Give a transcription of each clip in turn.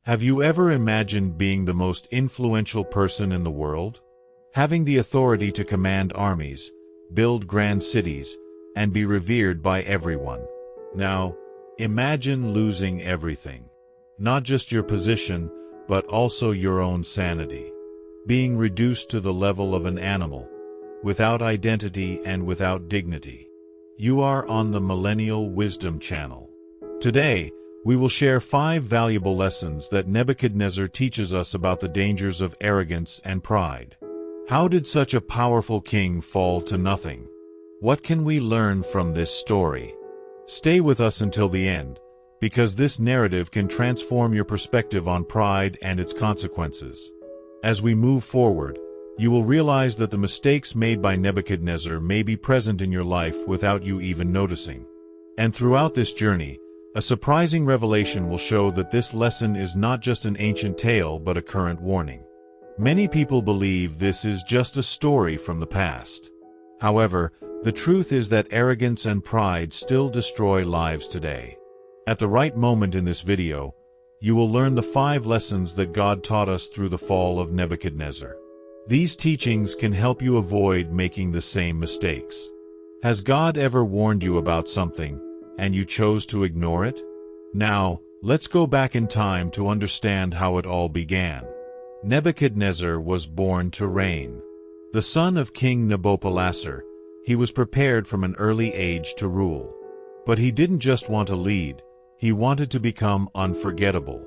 Have you ever imagined being the most influential person in the world? Having the authority to command armies, build grand cities, and be revered by everyone. Now, imagine losing everything. Not just your position, but also your own sanity. Being reduced to the level of an animal, without identity and without dignity. You are on the Millennial Wisdom Channel. Today, we will share 5 valuable lessons that Nebuchadnezzar teaches us about the dangers of arrogance and pride. How did such a powerful king fall to nothing? What can we learn from this story? Stay with us until the end, because this narrative can transform your perspective on pride and its consequences. As we move forward, you will realize that the mistakes made by Nebuchadnezzar may be present in your life without you even noticing. And throughout this journey, a surprising revelation will show that this lesson is not just an ancient tale but a current warning. Many people believe this is just a story from the past. However, the truth is that arrogance and pride still destroy lives today. At the right moment in this video, you will learn the 5 lessons that God taught us through the fall of Nebuchadnezzar. These teachings can help you avoid making the same mistakes. Has God ever warned you about something, and you chose to ignore it? Now, let's go back in time to understand how it all began. Nebuchadnezzar was born to reign. The son of King Nebuchadnezzar, he was prepared from an early age to rule. But he didn't just want to lead, he wanted to become unforgettable.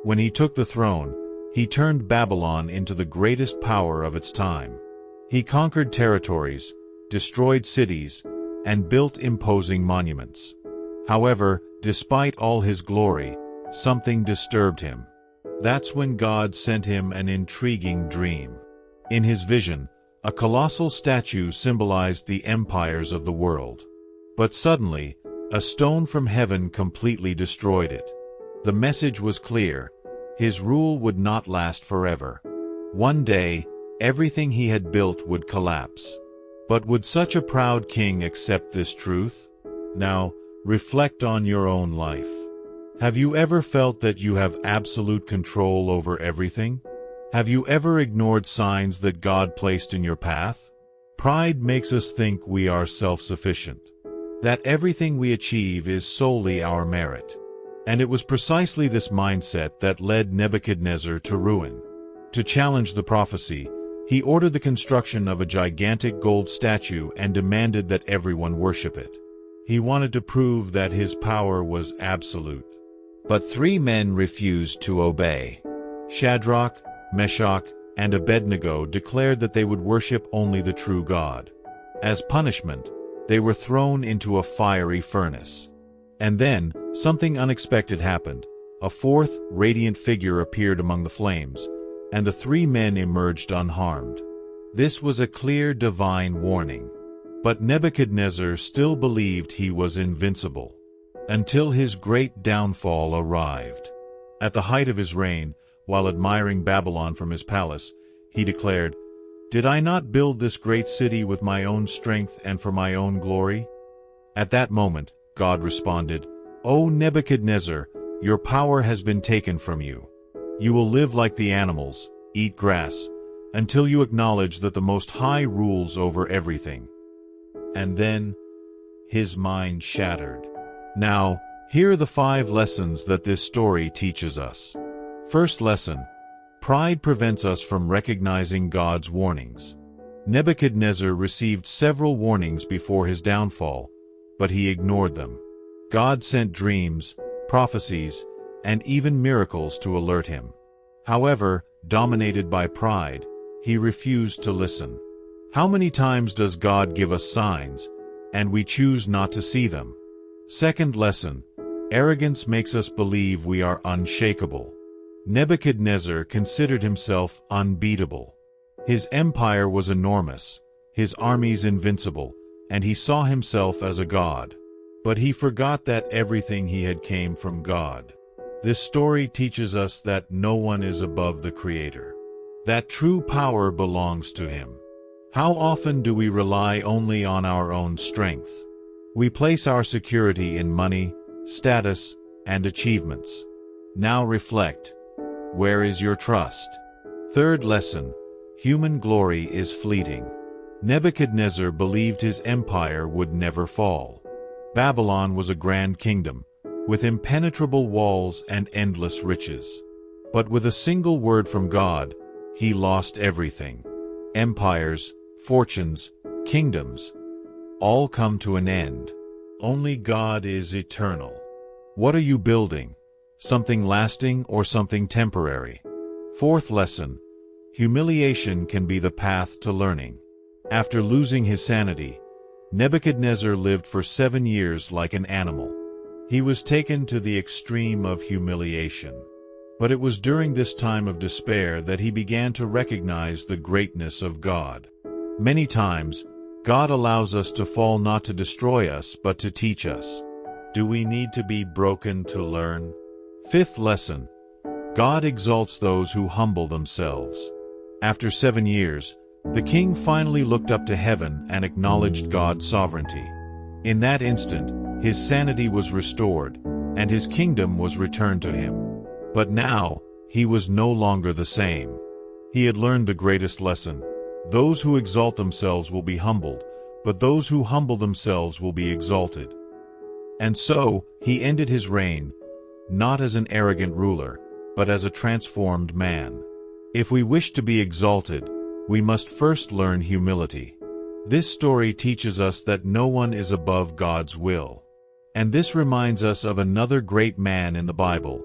When he took the throne, he turned Babylon into the greatest power of its time. He conquered territories, destroyed cities, and built imposing monuments. However, despite all his glory, something disturbed him. That's when God sent him an intriguing dream. In his vision, a colossal statue symbolized the empires of the world. But suddenly, a stone from heaven completely destroyed it. The message was clear: his rule would not last forever. One day, everything he had built would collapse. But would such a proud king accept this truth? Now, reflect on your own life. Have you ever felt that you have absolute control over everything? Have you ever ignored signs that God placed in your path? Pride makes us think we are self-sufficient, that everything we achieve is solely our merit. And it was precisely this mindset that led Nebuchadnezzar to ruin. To challenge the prophecy, he ordered the construction of a gigantic gold statue and demanded that everyone worship it. He wanted to prove that his power was absolute. But 3 men refused to obey. Shadrach, Meshach, and Abednego declared that they would worship only the true God. As punishment, they were thrown into a fiery furnace. And then, something unexpected happened. A 4th, radiant figure appeared among the flames, and the 3 men emerged unharmed. This was a clear divine warning. But Nebuchadnezzar still believed he was invincible, until his great downfall arrived. At the height of his reign, while admiring Babylon from his palace, he declared, "Did I not build this great city with my own strength and for my own glory?" At that moment, God responded, "O Nebuchadnezzar, your power has been taken from you. You will live like the animals, eat grass, until you acknowledge that the Most High rules over everything." And then, his mind shattered. Now, here are the 5 lessons that this story teaches us. First lesson: pride prevents us from recognizing God's warnings. Nebuchadnezzar received several warnings before his downfall, but he ignored them. God sent dreams, prophecies, and even miracles to alert him. However, dominated by pride, he refused to listen. How many times does God give us signs, and we choose not to see them? Second lesson: arrogance makes us believe we are unshakable. Nebuchadnezzar considered himself unbeatable. His empire was enormous, his armies invincible, and he saw himself as a god. But he forgot that everything he had came from God. This story teaches us that no one is above the Creator, that true power belongs to Him. How often do we rely only on our own strength? We place our security in money, status, and achievements. Now reflect. Where is your trust? Third lesson: human glory is fleeting. Nebuchadnezzar believed his empire would never fall. Babylon was a grand kingdom, with impenetrable walls and endless riches. But with a single word from God, he lost everything. Empires, fortunes, kingdoms, all come to an end. Only God is eternal. What are you building? Something lasting or something temporary? Fourth lesson: humiliation can be the path to learning. After losing his sanity, Nebuchadnezzar lived for 7 years like an animal. He was taken to the extreme of humiliation. But it was during this time of despair that he began to recognize the greatness of God. Many times, God allows us to fall not to destroy us, but to teach us. Do we need to be broken to learn? Fifth lesson: God exalts those who humble themselves. After 7 years, the king finally looked up to heaven and acknowledged God's sovereignty. In that instant, his sanity was restored, and his kingdom was returned to him. But now, he was no longer the same. He had learned the greatest lesson: those who exalt themselves will be humbled, but those who humble themselves will be exalted. And so, he ended his reign, not as an arrogant ruler, but as a transformed man. If we wish to be exalted, we must first learn humility. This story teaches us that no one is above God's will. And this reminds us of another great man in the Bible,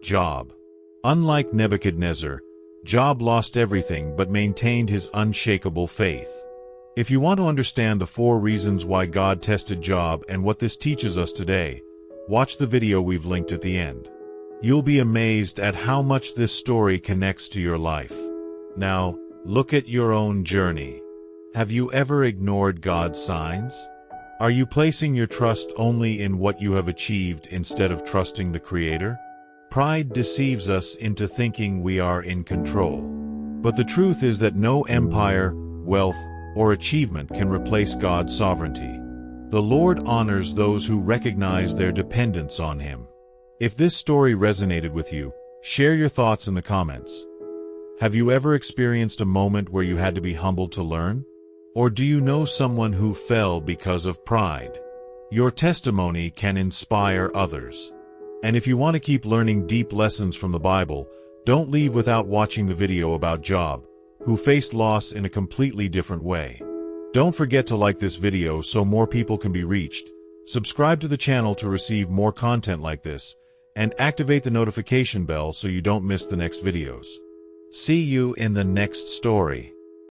Job. Unlike Nebuchadnezzar, Job lost everything but maintained his unshakable faith. If you want to understand the 4 reasons why God tested Job and what this teaches us today, watch the video we've linked at the end. You'll be amazed at how much this story connects to your life. Now, look at your own journey. Have you ever ignored God's signs? Are you placing your trust only in what you have achieved instead of trusting the Creator? Pride deceives us into thinking we are in control. But the truth is that no empire, wealth, or achievement can replace God's sovereignty. The Lord honors those who recognize their dependence on Him. If this story resonated with you, share your thoughts in the comments. Have you ever experienced a moment where you had to be humbled to learn? Or do you know someone who fell because of pride? Your testimony can inspire others. And if you want to keep learning deep lessons from the Bible, don't leave without watching the video about Job, who faced loss in a completely different way. Don't forget to like this video so more people can be reached, subscribe to the channel to receive more content like this, and activate the notification bell so you don't miss the next videos. See you in the next story.